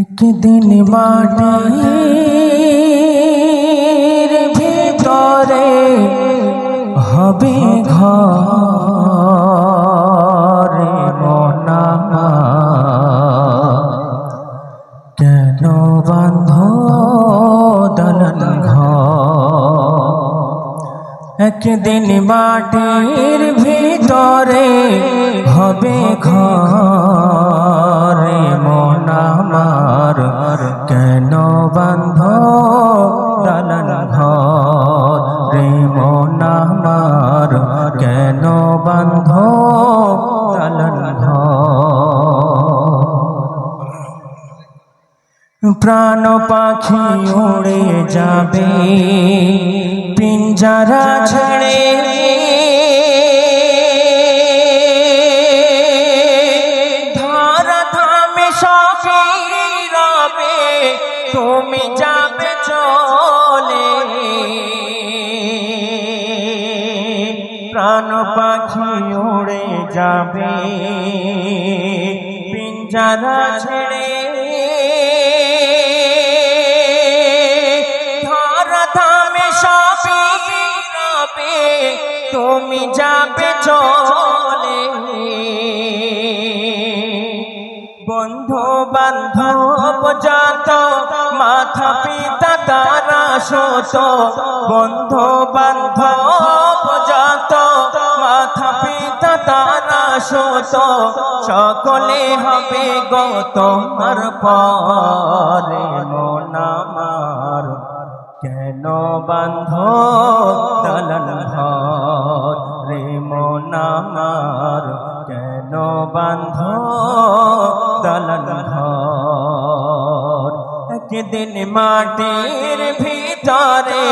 একদিন মাটির ভিতরে হবে ঘরে মনা, কেন বাঁধ দালান ঘর। একদিন মাটির ভিতরে হবে ঘরে মনা আমার, কেন বাঁধ দালান ঘর রে মনা আমার, কেন বাঁধ দালান ঘর। প্রাণ পাখি উড়ে যাবে পিঞ্জরা ছেড়ে, ধরা থামে সবই রবে, তুমি যাবে চলে। প্রাণ পাখি উড়ে যাবে পিঞ্জরা ছেড়ে, তুমি যাবে চলে। বন্ধু বান্ধব যত মাথা পিতা তারা শত, বন্ধু বান্ধব যত মাথা পিতা তারা শত, সকলে হবে গো তোমার পরে মনা আমার, কেন বাঁধ দালান ঘর রে মনা আমার, কেন বাঁধ দালান ঘর। একদিন মাটির ভিতরে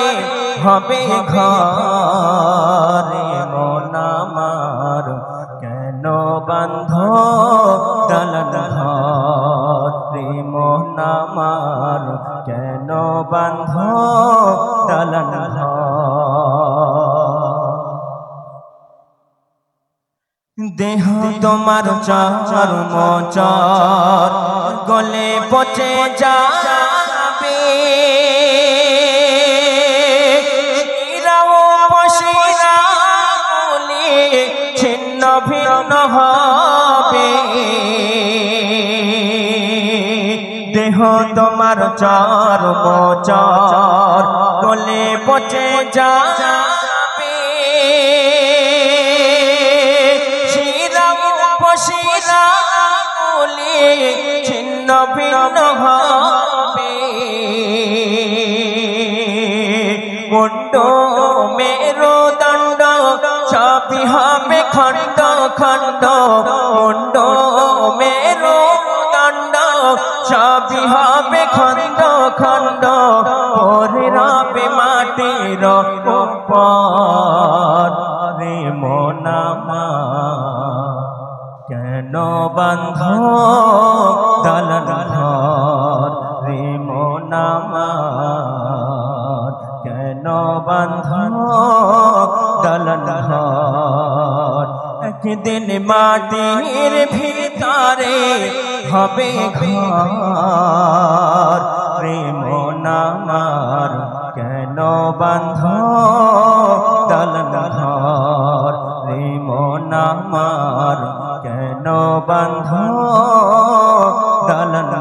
হবে ঘর রে মনা আমার, কেন বাঁধ দালান ঘর রে মনা আমার, কেন বাঁধ দালান ঘর। দেহ তোমার চর্ম চর গলে পচে যাবে, ছিন্ন ভিন্ন হবে। দেহ তোমার চর্ম চর গলে পচে যাবে, শিরা বলে ছিন্ন ভিন্ন হবে। মুন্ড মেরুদণ্ড সবই হবে খণ্ড খণ্ড, মুন্ড মেরুদণ্ড সবই হবে খণ্ড খণ্ড, পরে রবে মাটির উপর রে মনা আমার, কেন বাঁধ দালান ঘর রে মনা আমার, কেন বাঁধ দালান ঘর। একদিন মাটির ভিতরে হবে ঘর রে মনা আমার, কেন বাঁধ দালান ঘর রে মনা আমার, কেন বাঁধ দালান